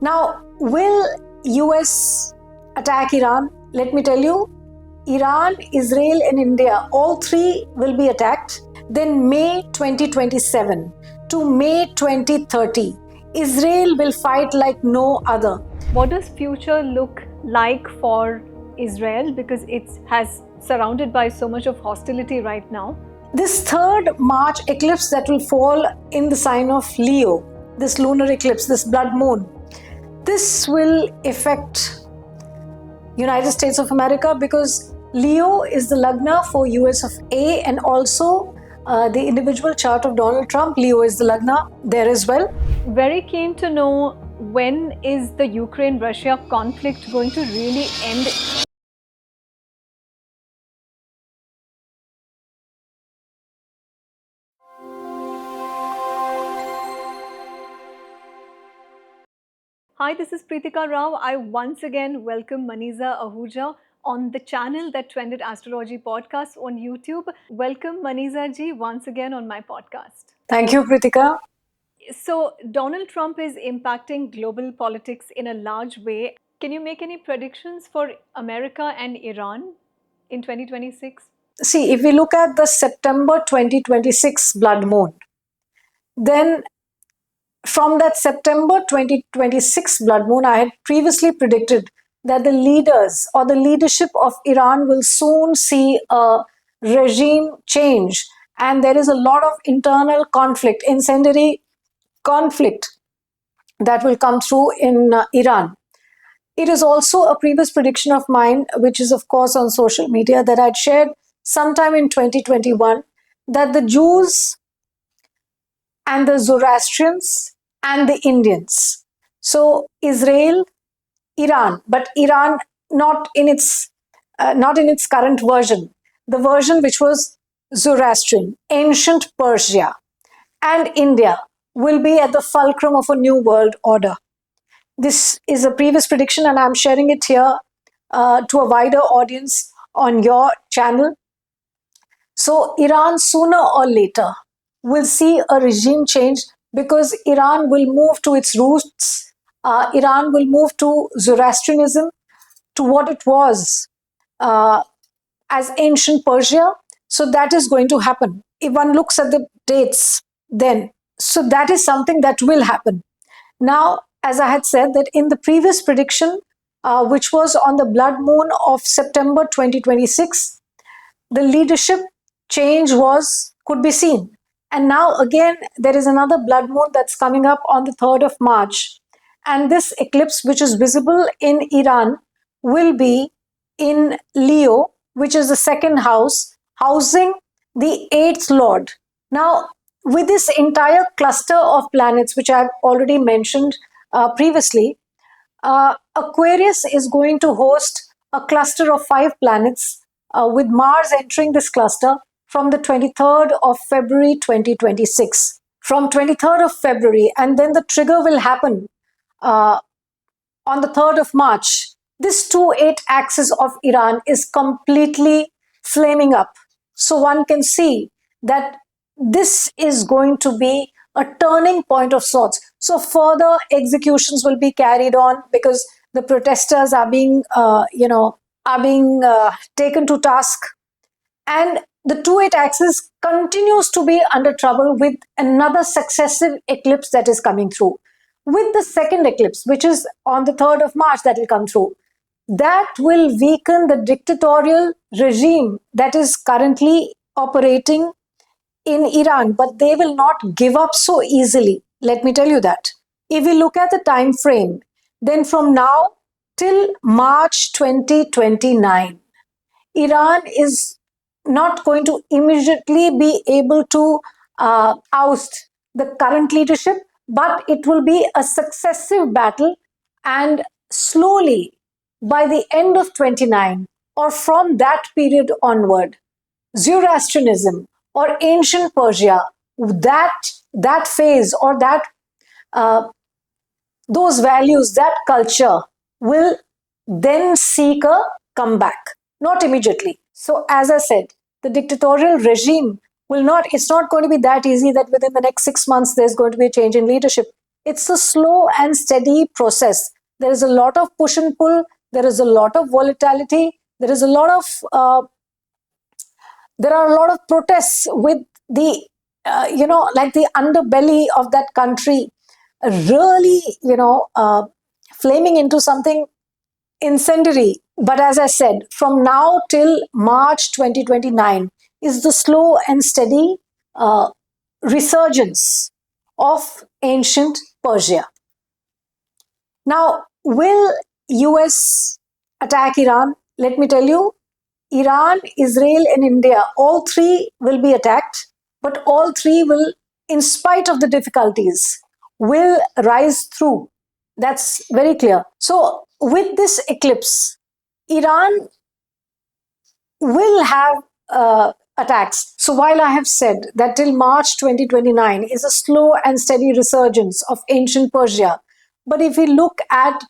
Now, will US attack Iran? Let me tell you, Iran, Israel and India, all three will be attacked. Then May 2027 to May 2030, Israel will fight like no other. What does future look like for Israel, because it has surrounded by so much of hostility right now? This 3rd March eclipse that will fall in the sign of Leo, this lunar eclipse, this blood moon, this will affect United States of America because Leo is the Lagna for U.S.A. and also the individual chart of Donald Trump. Leo is the Lagna there as well. Very keen to know, when is the Ukraine-Russia conflict going to really end? Hi, this is Preetika Rao. I once again welcome Maneeza Ahuja on the channel that trended Astrology Podcast on YouTube. Welcome Maneeza ji once again on my podcast. Thank you, Preetika. So, Donald Trump is impacting global politics in a large way. Can you make any predictions for America and Iran in 2026? See, if we look at the September 2026 blood moon, then from that September 2026 blood moon, I had previously predicted that the leaders or the leadership of Iran will soon see a regime change, and there is a lot of internal conflict, incendiary conflict that will come through in Iran. It is also a previous prediction of mine, which is of course on social media, that I'd shared sometime in 2021, that the Jews and the Zoroastrians and the Indians, so Israel, Iran, but Iran not in its current version, the version which was Zoroastrian, ancient Persia, and India will be at the fulcrum of a new world order. This is a previous prediction and I'm sharing it here to a wider audience on your channel. So Iran sooner or later will see a regime change because Iran will move to its roots. Iran will move to Zoroastrianism, to what it was as ancient Persia. So that is going to happen. If one looks at the dates then, so that is something that will happen. Now, as I had said, that in the previous prediction, which was on the blood moon of September 2026, the leadership change could be seen. And now again, there is another blood moon that's coming up on the 3rd of March. And this eclipse, which is visible in Iran, will be in Leo, which is the 2nd house, housing the 8th Lord. Now, with this entire cluster of planets, which I've already mentioned previously, Aquarius is going to host a cluster of 5 planets with Mars entering this cluster from the 23rd of February 2026. From 23rd of February, and then the trigger will happen on the 3rd of March. This 2-8 axis of Iran is completely flaming up. So one can see that this is going to be a turning point of sorts. So further executions will be carried on because the protesters are being taken to task. And the 2-8 axis continues to be under trouble with another successive eclipse that is coming through. With the 2nd eclipse, which is on the 3rd of March that will come through, that will weaken the dictatorial regime that is currently operating in Iran, but they will not give up so easily. Let me tell you that. If we look at the time frame, then from now till March 2029, Iran is not going to immediately be able to oust the current leadership, but it will be a successive battle, and slowly by the end of 29 or from that period onward, Zoroastrianism or ancient Persia, that phase or those values, that culture will then seek a comeback, not immediately. So as I said, the dictatorial regime it's not going to be that easy that within the next 6 months there's going to be a change in leadership. It's a slow and steady process. There is a lot of push and pull. There is a lot of volatility. There is a lot of there are a lot of protests with the like the underbelly of that country really flaming into something incendiary. But as I said, from now till March 2029 is the slow and steady resurgence of ancient Persia. Now, will US attack Iran? Let me tell you, Iran, Israel, and India, all three will be attacked, but all three will, in spite of the difficulties, will rise through. That's very clear. So, with this eclipse, Iran will have attacks. So, while I have said that till March 2029 is a slow and steady resurgence of ancient Persia, but if we look at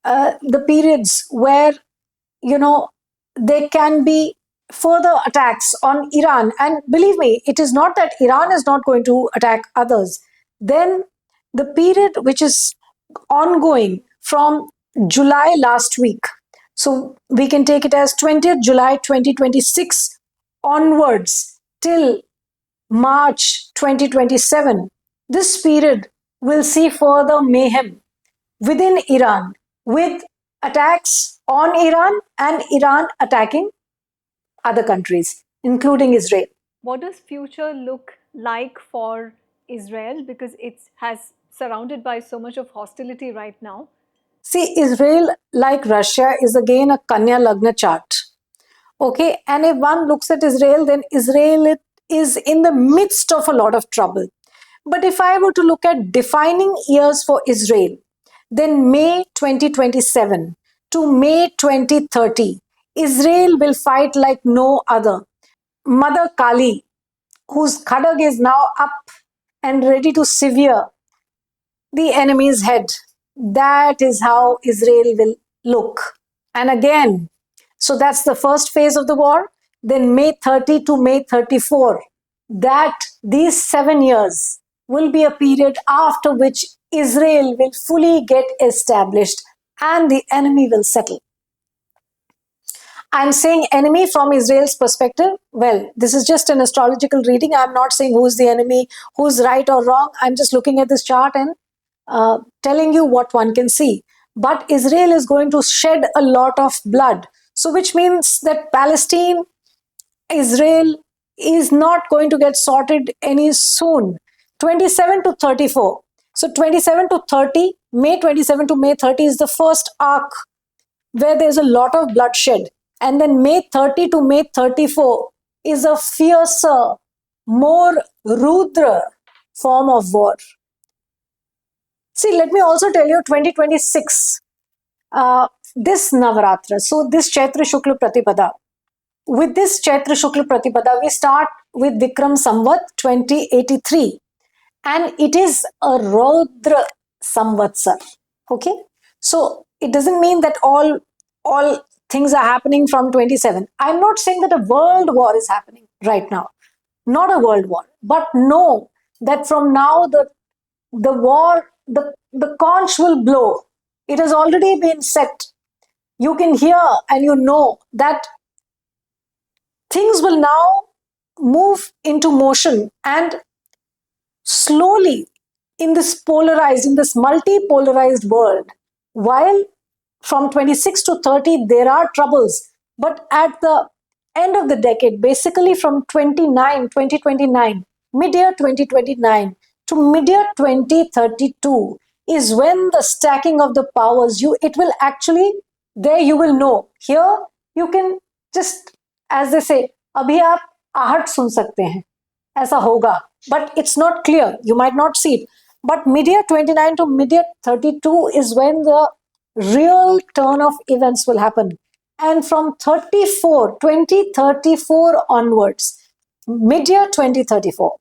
the periods where there can be further attacks on Iran, and believe me, it is not that Iran is not going to attack others, then the period which is ongoing from July last week, so we can take it as 20th July 2026 onwards till March 2027, this period will see further mayhem within Iran, with attacks on Iran and Iran attacking other countries, including Israel. What does future look like for Israel, because it has surrounded by so much of hostility right now? See, Israel, like Russia, is again a Kanya Lagna chart. Okay, and if one looks at Israel, then Israel is in the midst of a lot of trouble. But if I were to look at defining years for Israel, then May 2027 to May 2030, Israel will fight like no other. Mother Kali, whose khadag is now up and ready to sever the enemy's head. That is how Israel will look. And again, so that's the first phase of the war. Then May 30 to May 34, that these 7 years will be a period after which Israel will fully get established and the enemy will settle. I'm saying enemy from Israel's perspective. Well, this is just an astrological reading. I'm not saying who's the enemy, who's right or wrong. I'm just looking at this chart and telling you what one can see. But Israel is going to shed a lot of blood. So, which means that Palestine, Israel is not going to get sorted any soon. 27 to 34. So, 27 to 30, May 27 to May 30 is the first arc where there's a lot of bloodshed. And then May 30 to May 34 is a fiercer, more rudra form of war. See, let me also tell you 2026, this Navaratra, so this Chaitra Shukla Pratipada, with this Chaitra Shukla Pratipada, we start with Vikram Samvat 2083, and it is a Rudra Samvatsar. Okay, so it doesn't mean that all things are happening from 27. I'm not saying that a world war is happening right now, not a world war, but know that from now the war, the conch will blow. It has already been set. You can hear and you know that things will now move into motion, and slowly in this polarized, in this multi-polarized world, while from 26 to 30 there are troubles, but at the end of the decade, basically from 2029, mid-year 2029 to mid-year 2032 is when the stacking of the powers, it will actually, there you will know. Here you can just, as they say, abhi aap आहट सुन सकते हैं, ऐसा होगा, but it's not clear, you might not see it. But mid-year 29 to mid-year 32 is when the real turn of events will happen. And from 2034 onwards, mid-year 2034,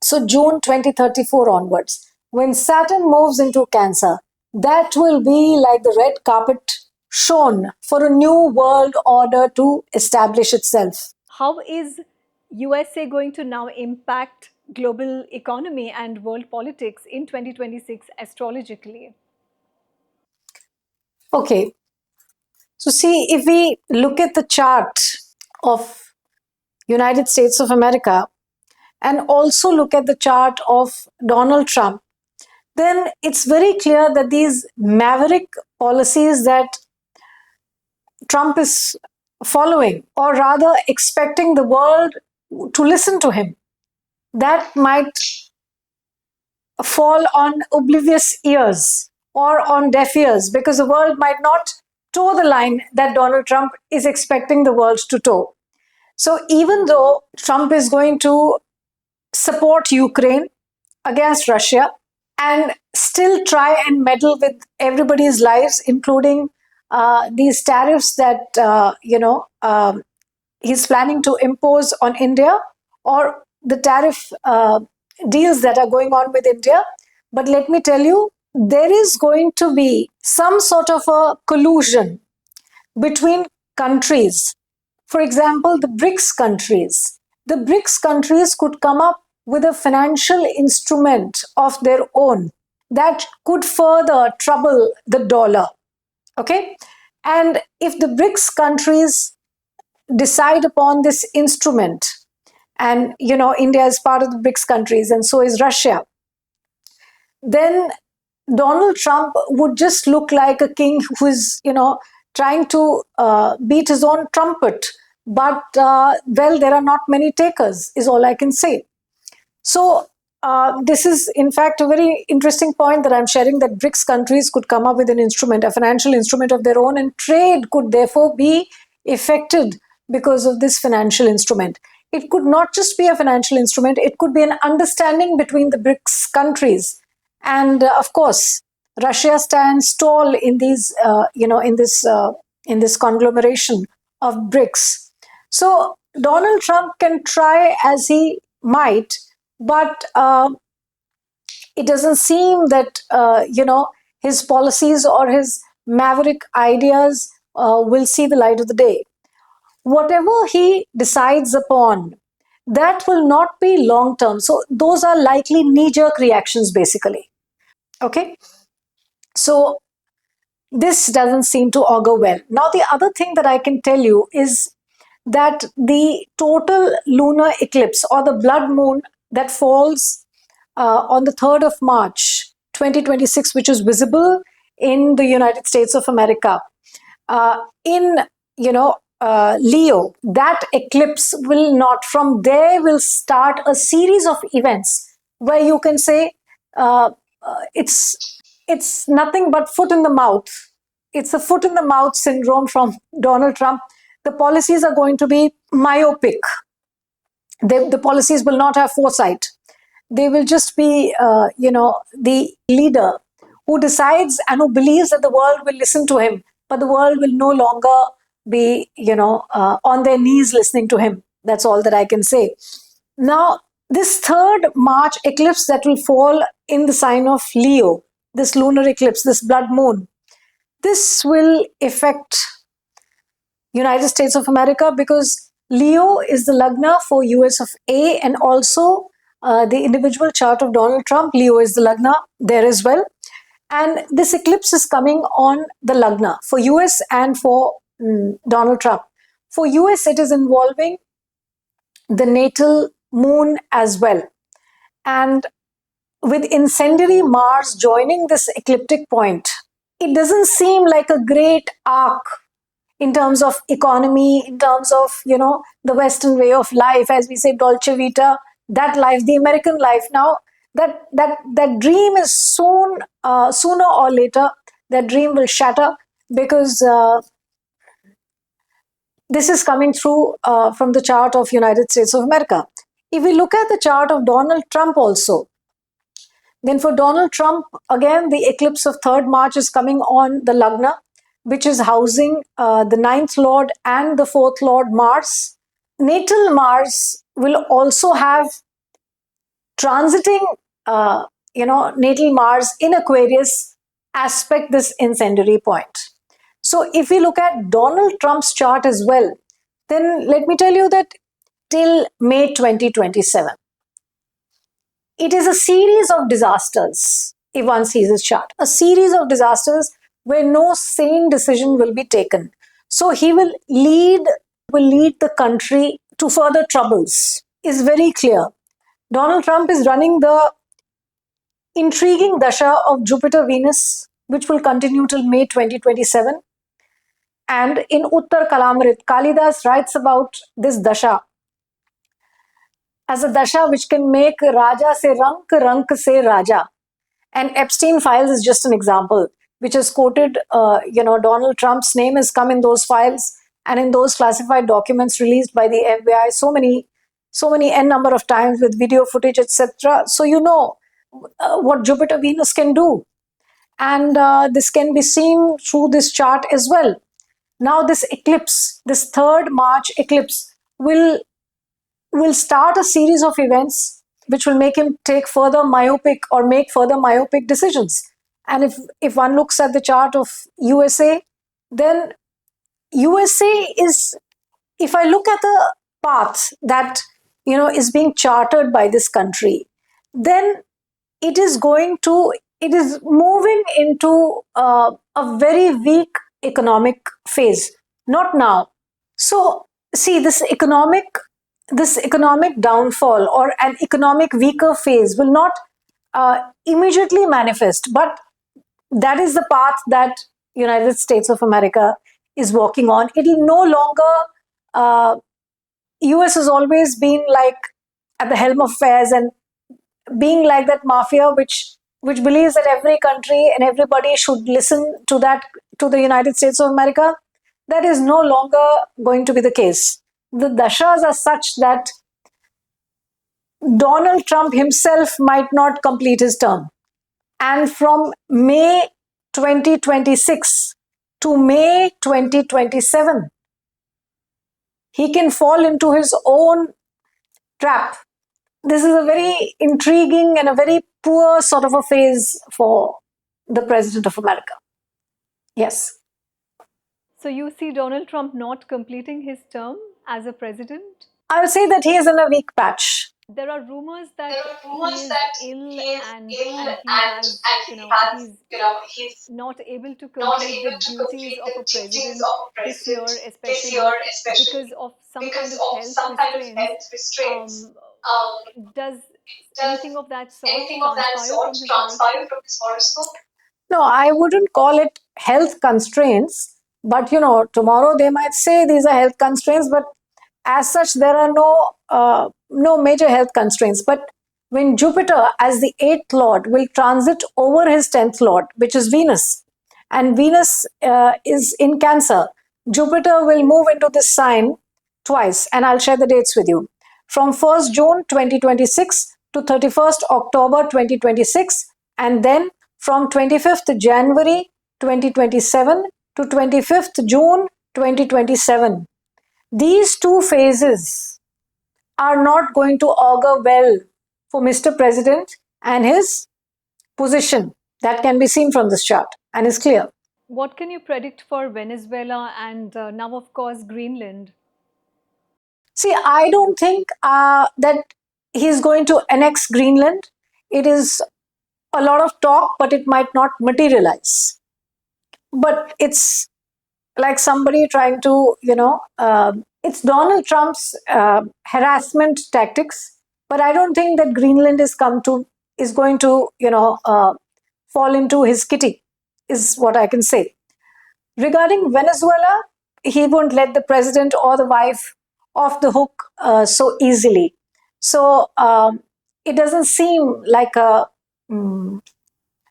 so June 2034 onwards, when Saturn moves into Cancer, that will be like the red carpet shown for a new world order to establish itself. How is USA going to now impact global economy and world politics in 2026 astrologically? Okay. So see, if we look at the chart of United States of America and also look at the chart of Donald Trump, then it's very clear that these maverick policies that Trump is following, or rather expecting the world to listen to him, that might fall on oblivious ears or on deaf ears, because the world might not toe the line that Donald Trump is expecting the world to toe. So even though Trump is going to support Ukraine against Russia and still try and meddle with everybody's lives, including these tariffs that he's planning to impose on India, or the tariff deals that are going on with India. But let me tell you, there is going to be some sort of a collusion between countries. For example, the BRICS countries. The BRICS countries could come up with a financial instrument of their own that could further trouble the dollar. Okay? And if the BRICS countries decide upon this instrument, and India is part of the BRICS countries and so is Russia, then Donald Trump would just look like a king who is trying to beat his own trumpet, but well, there are not many takers, is all I can say. So this is in fact a very interesting point that I'm sharing, that BRICS countries could come up with an instrument, a financial instrument of their own, and trade could therefore be affected because of this financial instrument. It could not just be a financial instrument, it could be an understanding between the BRICS countries. And of course, Russia stands tall in these, in this conglomeration of BRICS. So Donald Trump can try as he might, but it doesn't seem that his policies or his maverick ideas will see the light of the day. Whatever he decides upon, that will not be long term. So those are likely knee-jerk reactions, basically. Okay, so this doesn't seem to augur well. Now, the other thing that I can tell you is that the total lunar eclipse, or the blood moon that falls on the 3rd of March 2026, which is visible in the United States of America, in Leo, that eclipse will not, from there will start a series of events where you can say it's nothing but foot in the mouth. It's a foot in the mouth syndrome from Donald Trump. The policies are going to be myopic. The policies will not have foresight. They will just be, the leader who decides and who believes that the world will listen to him, but the world will no longer be, on their knees listening to him. That's all that I can say. Now, this 3rd March eclipse that will fall in the sign of Leo, this lunar eclipse, this blood moon, this will affect United States of America, because Leo is the Lagna for U.S.A, and also the individual chart of Donald Trump, Leo is the Lagna there as well. And this eclipse is coming on the Lagna for US and for Donald Trump. For US, it is involving the natal moon as well. And with incendiary Mars joining this ecliptic point, it doesn't seem like a great arc in terms of economy, in terms of, the Western way of life, as we say, Dolce Vita, that life, the American life. Now, that dream is sooner or later, that dream will shatter, because this is coming through from the chart of United States of America. If we look at the chart of Donald Trump also, then for Donald Trump, again, the eclipse of 3rd March is coming on the Lagna, which is housing the 9th Lord and the 4th Lord Mars. Natal Mars will also have transiting, natal Mars in Aquarius aspect this incendiary point. So if we look at Donald Trump's chart as well, then let me tell you that till May 2027, it is a series of disasters. If one sees his chart, a series of disasters where no sane decision will be taken. So he will lead the country to further troubles, is very clear. Donald Trump is running the intriguing dasha of Jupiter Venus, which will continue till May 2027. And in Uttar Kalamrit, Kalidas writes about this dasha as a dasha which can make Raja se rank, rank se Raja. And Epstein files is just an example, which is quoted. Donald Trump's name has come in those files and in those classified documents released by the FBI so many n number of times with video footage, etc. So what Jupiter Venus can do, and this can be seen through this chart as well. Now, this eclipse, this 3rd March eclipse, will start a series of events which will make him make further myopic decisions. And if one looks at the chart of U.S.A, then U.S.A is, if I look at the path that is being chartered by this country, then it is moving into a very weak economic phase. Not now. So see, this economic downfall or an economic weaker phase will not immediately manifest, but that is the path that United States of America is walking on. It will no longer, US has always been like at the helm of affairs and being like that mafia which believes that every country and everybody should listen to the United States of America. That is no longer going to be the case. The dashas are such that Donald Trump himself might not complete his term. And from May 2026 to May 2027, he can fall into his own trap. This is a very intriguing and a very poor sort of a phase for the President of America. Yes. So you see Donald Trump not completing his term as a president? I would say that he is in a weak patch. There are rumors that he is ill and he has, he's not able to complete the duties of a president this year, especially because of some kind of health restraints. Does anything of that sort transpire from his horoscope? No, I wouldn't call it health constraints, but tomorrow they might say these are health constraints, but as such, there are no major health constraints. But when Jupiter, as the 8th lord, will transit over his 10th lord, which is Venus, and Venus is in Cancer, Jupiter will move into this sign twice, and I'll share the dates with you. From 1st June 2026 to 31st October 2026, and then from 25th January 2027 to 25th June 2027. These two phases are not going to augur well for Mr. President and his position. That can be seen from this chart and is clear. What can you predict for Venezuela and now, of course, Greenland? See, I don't think that he's going to annex Greenland. It is a lot of talk, but it might not materialize. But it's like somebody trying to, it's Donald Trump's harassment tactics. But I don't think that Greenland is going to, fall into his kitty, is what I can say. Regarding Venezuela, he won't let the president or the wife off the hook so easily. So it doesn't seem like a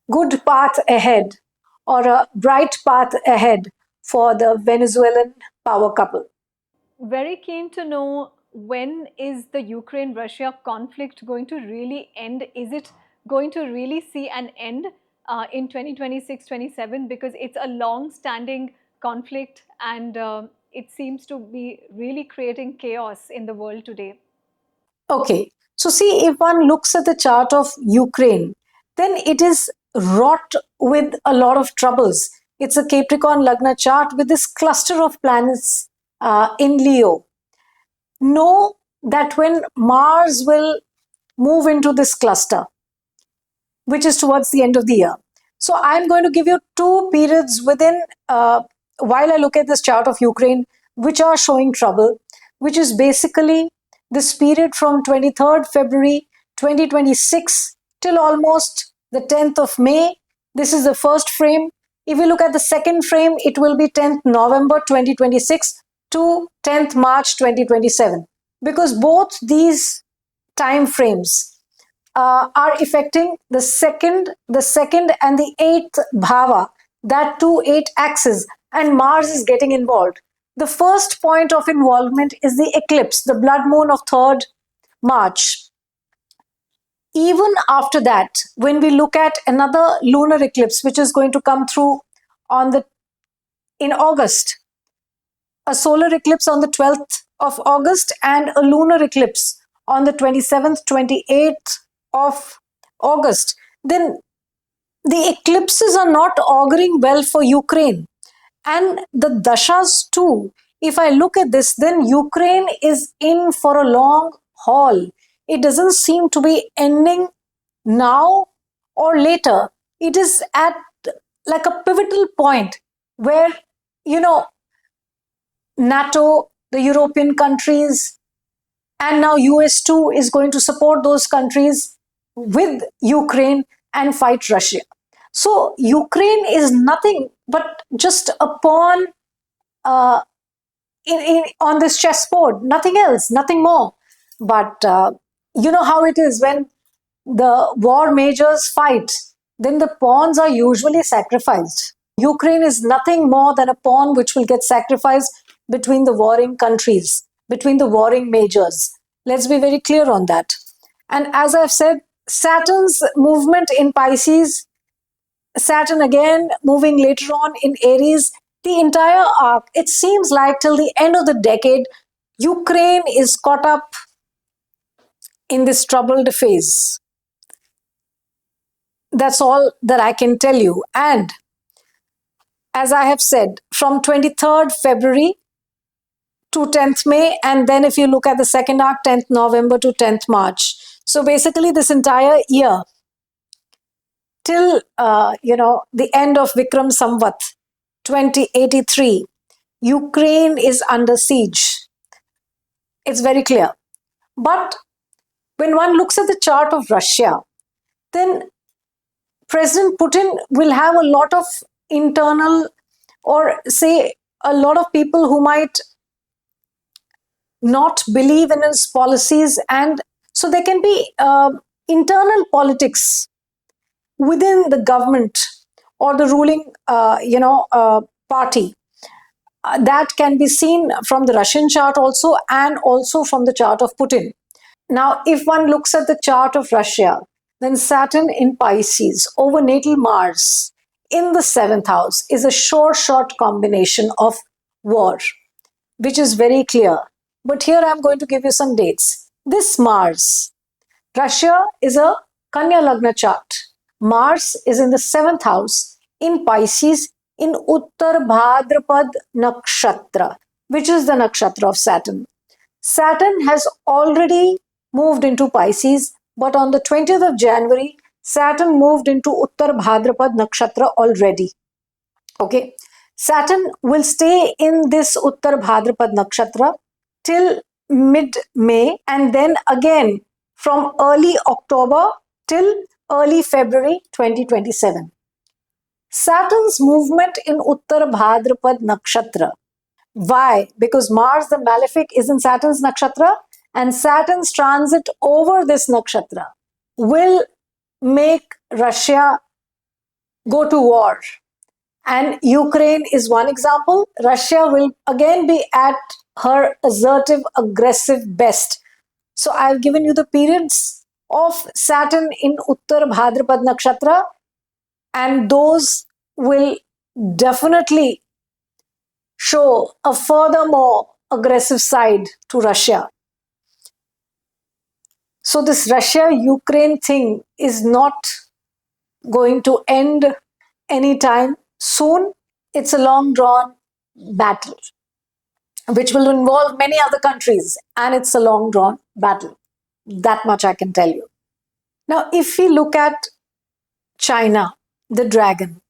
good path ahead or a bright path ahead for the Venezuelan power couple. Very keen to know, when is the Ukraine-Russia conflict going to really end? Is it going to really see an end in 2026-27? Because it's a long-standing conflict and it seems to be really creating chaos in the world today. Okay, so see, if one looks at the chart of Ukraine, then it is wrought with a lot of troubles. It's a Capricorn Lagna chart with this cluster of planets in Leo. Know that when Mars will move into this cluster, which is towards the end of the year. So I'm going to give you two periods within, while I look at this chart of Ukraine, which are showing trouble, which is basically this period from 23rd February 2026 till almost the 10th of May. This is the first frame. If you look at the second frame, it will be 10th November 2026 to 10th March 2027, because both these time frames are affecting the second, and the eighth bhava, that too 8 axes, and Mars is getting involved. The first point of involvement is the eclipse, the blood moon of 3rd March. Even after that, when we look at another lunar eclipse, which is going to come through in August, a solar eclipse on the 12th of August and a lunar eclipse on the 27th, 28th of August, then the eclipses are not auguring well for Ukraine. And the dashas too. If I look at this, then Ukraine is in for a long haul. It doesn't seem to be ending now or later. It is at like a pivotal point where, NATO, the European countries, and now US too is going to support those countries with Ukraine and fight Russia. So Ukraine is nothing but just a pawn on this chessboard, nothing else, nothing more. But you know how it is when the war majors fight, then the pawns are usually sacrificed. Ukraine is nothing more than a pawn which will get sacrificed between the warring countries, between the warring majors. Let's be very clear on that. And as I've said, Saturn's movement in Pisces, Saturn again moving later on in Aries, the entire arc, it seems like till the end of the decade, Ukraine is caught up in this troubled phase. That's all that I can tell you. And as I have said, from 23rd February to 10th May, and then if you look at the second arc, 10th November to 10th March. So basically this entire year, till the end of Vikram Samvat 2083, Ukraine is under siege. It's very clear. But when one looks at the chart of Russia, then President Putin will have a lot of internal, or say a lot of people who might not believe in his policies, and so there can be internal politics within the government or the ruling party. That can be seen from the Russian chart also, and also from the chart of Putin. Now, if one looks at the chart of Russia, then Saturn in Pisces over natal Mars in the 7th house is a short combination of war, which is very clear. But here I'm going to give you some dates. This Mars, Russia is a Kanya Lagna chart. Mars is in the 7th house in Pisces in Uttar Bhadrapad Nakshatra, which is the nakshatra of Saturn. Saturn has already moved into Pisces, but on the 20th of January, Saturn moved into Uttar Bhadrapad Nakshatra already. Okay. Saturn will stay in this Uttar Bhadrapad Nakshatra till mid-May, and then again from early October till early February 2027. Saturn's movement in Uttar Bhadrapad Nakshatra. Why? Because Mars, the malefic, is in Saturn's nakshatra, and Saturn's transit over this nakshatra will make Russia go to war. And Ukraine is one example. Russia will again be at her assertive, aggressive best. So I've given you the periods of Saturn in Uttar Bhadrapad Nakshatra, and those will definitely show a furthermore aggressive side to Russia. So this Russia-Ukraine thing is not going to end anytime soon. It's a long-drawn battle, which will involve many other countries, and it's a long-drawn battle. That much I can tell you. Now, if we look at China, the dragon,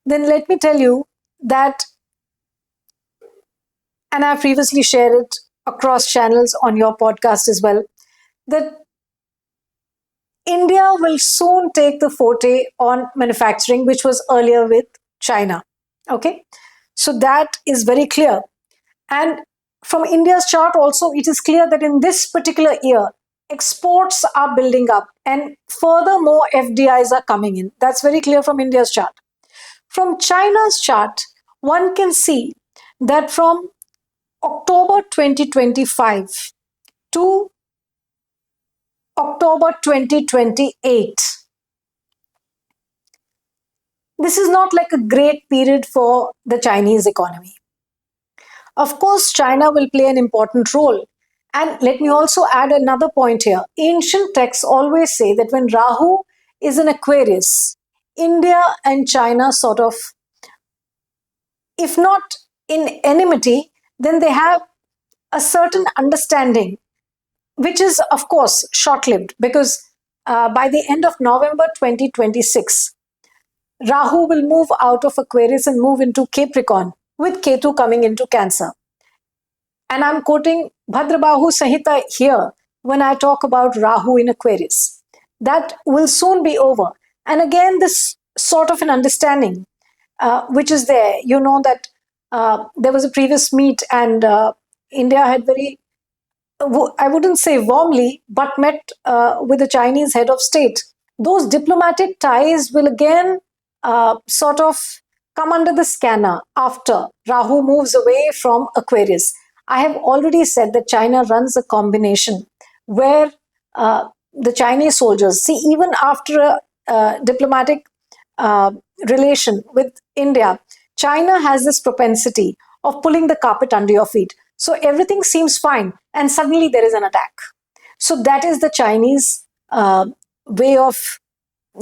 then let me tell you that, and I've previously shared it across channels on your podcast as well, that India will soon take the forte on manufacturing, which was earlier with China. Okay, so that is very clear. And from India's chart also, it is clear that in this particular year, exports are building up and furthermore FDIs are coming in. That's very clear from India's chart. From China's chart, one can see that from October 2025 to October 2028, this is not like a great period for the Chinese economy. Of course, China will play an important role. And let me also add another point here. Ancient texts always say that when Rahu is in Aquarius, India and China sort of, if not in enmity, then they have a certain understanding, which is, of course, short lived because by the end of November 2026, Rahu will move out of Aquarius and move into Capricorn, with Ketu coming into Cancer. And I'm quoting Bhadrabahu Samhita here when I talk about Rahu in Aquarius. That will soon be over. And again, this sort of an understanding, which is there. You know that there was a previous meet and India had very, I wouldn't say warmly, but met with the Chinese head of state. Those diplomatic ties will again sort of come under the scanner after Rahu moves away from Aquarius. I have already said that China runs a combination where the Chinese soldiers, see, even after a diplomatic relation with India, China has this propensity of pulling the carpet under your feet. So everything seems fine, and suddenly there is an attack. So that is the Chinese way of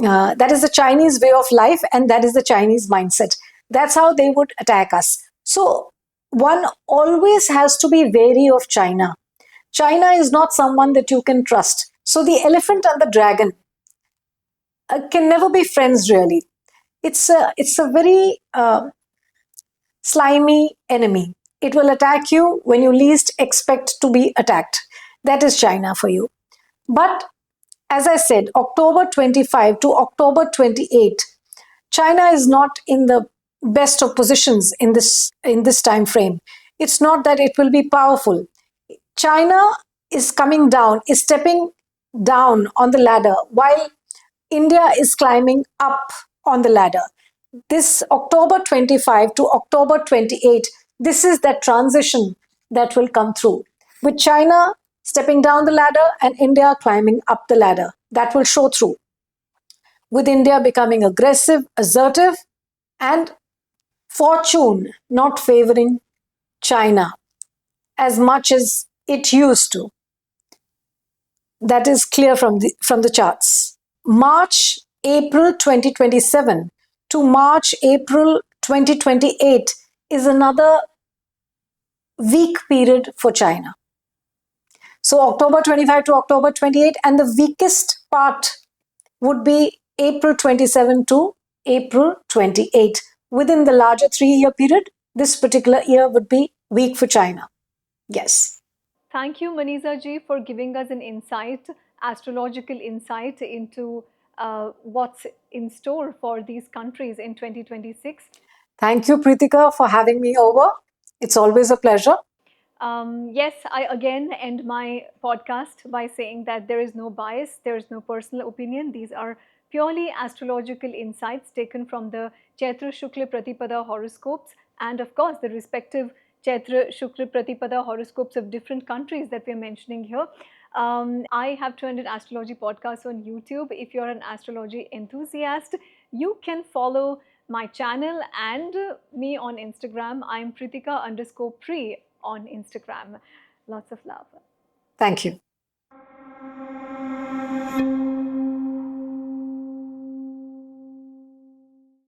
that is the Chinese way of life, and that is the Chinese mindset. That's how they would attack us. So one always has to be wary of China. China is not someone that you can trust. So the elephant and the dragon can never be friends, really. It's a very slimy enemy. It will attack you when you least expect to be attacked. That is China for you. But as I said, October 25 to October 28, China is not in the best of positions in this time frame. It's not that it will be powerful. China is coming down, is stepping down on the ladder while India is climbing up on the ladder. This October 25 to October 28, this is that transition that will come through, with China stepping down the ladder and India climbing up the ladder. That will show through, with India becoming aggressive, assertive, and fortune not favoring China as much as it used to. That is clear from the charts. March, April 2027 to March, April 2028 is another weak period for China. So October 25 to October 28, and the weakest part would be April 27 to April 28. Within the larger 3-year period, this particular year would be weak for China. Yes. Thank you, Maneeza ji, for giving us an insight, astrological insight into what's in store for these countries in 2026. Thank you, Preetika, for having me over. It's always a pleasure. Yes, I again end my podcast by saying that there is no bias, there is no personal opinion. These are purely astrological insights taken from the Chaitra Shukla Pratipada Horoscopes and, of course, the respective Chaitra Shukla Pratipada Horoscopes of different countries that we're mentioning here. I have 200 Astrology Podcasts on YouTube. If you're an astrology enthusiast, you can follow my channel and me on Instagram. I'm Preetika_Pre on Instagram. Lots of love. Thank you.